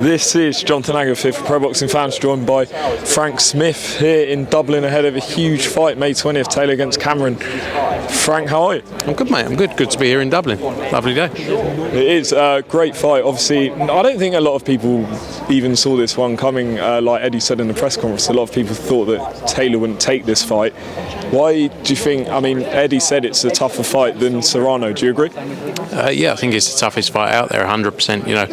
This is Jonathan Agatha here for Pro Boxing Fans, joined by Frank Smith here in Dublin ahead of a huge fight, May 20th, Taylor against Cameron. Frank, how are you? I'm good, mate. I'm good. Good to be here in Dublin. Lovely day. It is a great fight. Obviously, I don't think a lot of people even saw this one coming. Like Eddie said in the press conference, a lot of people thought that Taylor wouldn't take this fight. Why do you think? I mean, Eddie said it's a tougher fight than Serrano. Do you agree? Yeah, I think it's the toughest fight out there, 100%. You know,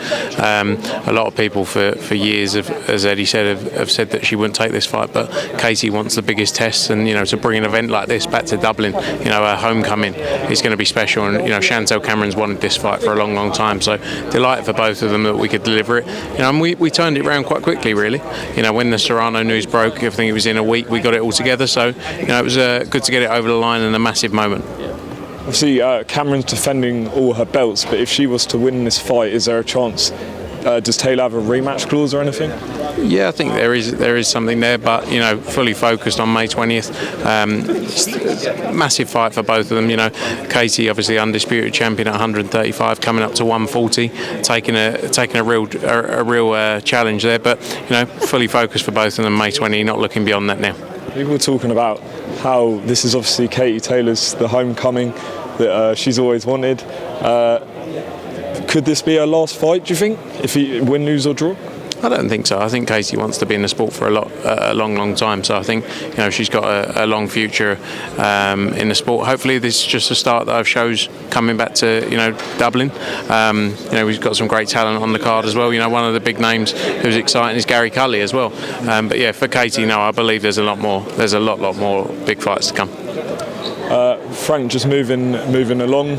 a lot of people for years, as Eddie said, have said that she wouldn't take this fight, but Katie wants the biggest test, and you know, to bring an event like this back to Dublin, you know, her homecoming is going to be special. And you know, Chantelle Cameron's wanted this fight for a long, long time, so delighted for both of them that we could deliver it. You know, and we turned it around quite quickly, really. You know, when the Serrano news broke, I think it was in a week, we got it all together. So you know, it was good to get it over the line and a massive moment. Obviously, Cameron's defending all her belts, but if she was to win this fight, is there a chance? Does Taylor have a rematch clause or anything? Yeah, I think there is something there, but you know, fully focused on May 20th. Massive fight for both of them. You know, Katie, obviously undisputed champion at 135, coming up to 140, taking a real challenge there. But you know, fully focused for both of them. May 20, not looking beyond that now. People were talking about how this is obviously Katie Taylor's the homecoming that she's always wanted. Could this be her last fight, do you think, if he win, lose or draw? I don't think so. I think Katie wants to be in the sport for a long time. So I think, you know, she's got a long future in the sport. Hopefully this is just a start of shows coming back to, you know, Dublin. You know, we've got some great talent on the card as well. You know, one of the big names who's exciting is Gary Cully as well. But yeah, for Katie, no, I believe there's a lot more big fights to come. Frank, just moving along.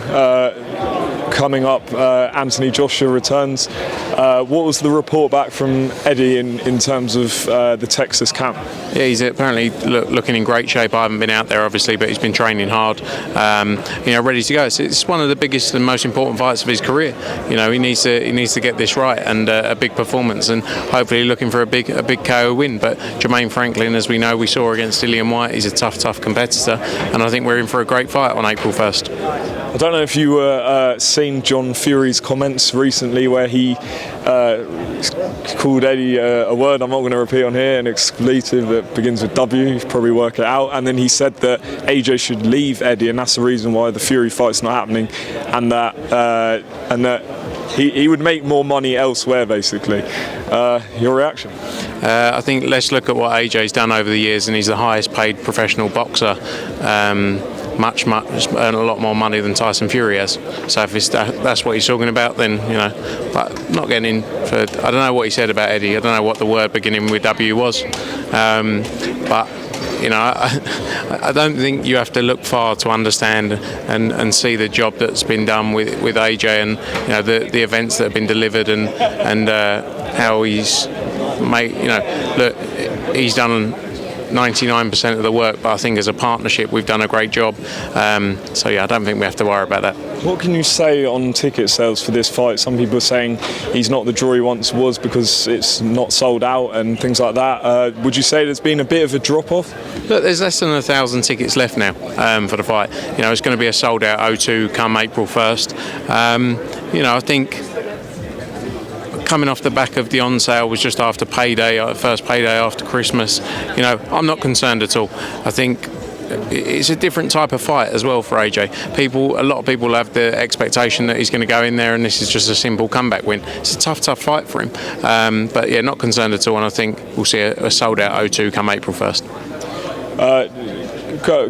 Coming up, Anthony Joshua returns. What was the report back from Eddie in terms of the Texas camp? Yeah, he's apparently looking in great shape. I haven't been out there, obviously, but he's been training hard. You know, ready to go. It's one of the biggest and most important fights of his career. You know, he needs to get this right, and a big performance, and hopefully looking for a big KO win. But Jermaine Franklin, as we know, we saw against Dillian Whyte, he's a tough competitor, and I think we're in for a great fight on April 1st. I don't know if you were seen John Fury's comments recently where he called Eddie a word I'm not going to repeat on here, an expletive that begins with W. You probably work it out. And then he said that AJ should leave Eddie, and that's the reason why the Fury fight's not happening, and that he would make more money elsewhere, basically. Your reaction? I think let's look at what AJ's done over the years, and he's the highest paid professional boxer. Much earn a lot more money than Tyson Fury has. So if that's what he's talking about, then you know. But not getting in for. I don't know what he said about Eddie. I don't know what the word beginning with W was. But you know, I don't think you have to look far to understand and see the job that's been done with AJ, and you know the events that have been delivered, and how he's made. You know, look, he's done 99% of the work, but I think as a partnership we've done a great job. So yeah, I don't think we have to worry about that. What can you say on ticket sales for this fight? Some people are saying he's not the draw he once was because it's not sold out and things like that. Would you say there's been a bit of a drop-off? Look, there's less than 1,000 tickets left now for the fight. You know, it's going to be a sold-out O2 come April 1st. You know, I think coming off the back of the on sale was just after payday, first payday after Christmas. You know, I'm not concerned at all. I think it's a different type of fight as well for AJ. A lot of people have the expectation that he's going to go in there and this is just a simple comeback win. It's a tough fight for him. But yeah, not concerned at all, and I think we'll see a sold out O2 come April 1st.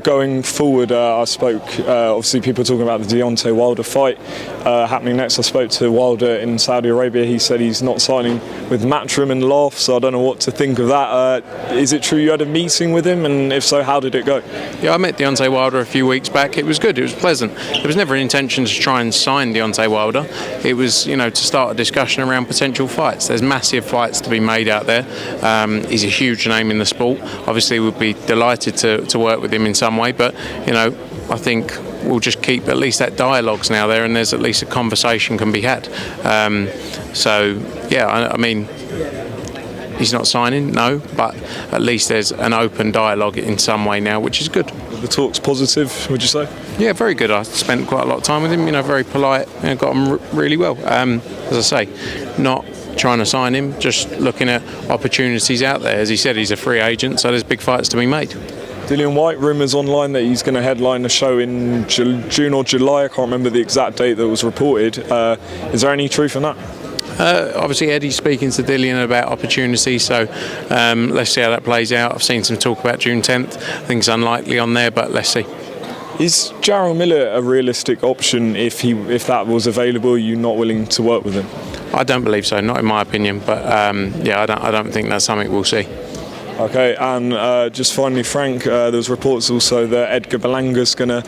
Going forward, I spoke, obviously people talking about the Deontay Wilder fight happening next. I spoke to Wilder in Saudi Arabia. He said he's not signing with Matchroom and laugh, so I don't know what to think of that. Is it true you had a meeting with him, and if so, how did it go? Yeah, I met Deontay Wilder a few weeks back. It was good, it was pleasant. There was never an intention to try and sign Deontay Wilder. It was, you know, to start a discussion around potential fights. There's massive fights to be made out there. He's a huge name in the sport. Obviously we'd be delighted to work with him in some way, but you know, I think we'll just keep at least that dialogue's now there, and there's at least a conversation can be had. So yeah, I mean, he's not signing, no, but at least there's an open dialogue in some way now, which is good. The talk's positive, would you say? Yeah, very good. I spent quite a lot of time with him, you know, very polite, and got on really well. As I say, not trying to sign him, just looking at opportunities out there. As he said, he's a free agent, so there's big fights to be made. Dillian Whyte, rumours online that he's going to headline a show in June or July. I can't remember the exact date that was reported. Is there any truth in that? Obviously Eddie's speaking to Dillian about opportunities, so let's see how that plays out. I've seen some talk about June 10th. I think it's unlikely on there, but let's see. Is Jarrell Miller a realistic option if that was available? Are you not willing to work with him? I don't believe so, not in my opinion, but I don't think that's something we'll see. Okay, and just finally, Frank, there's reports also that Edgar Belanga's going to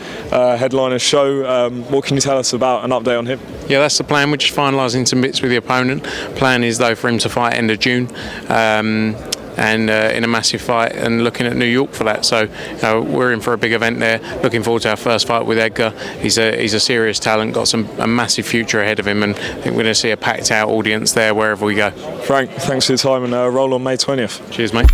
headline a show. What can you tell us about an update on him? Yeah, that's the plan. We're just finalising some bits with the opponent. Plan is, though, for him to fight end of June. And in a massive fight, and looking at New York for that. So we're in for a big event there. Looking forward to our first fight with Edgar. He's a serious talent, got a massive future ahead of him, and I think we're going to see a packed out audience there wherever we go. Frank, thanks for your time, and roll on May 20th. Cheers, mate.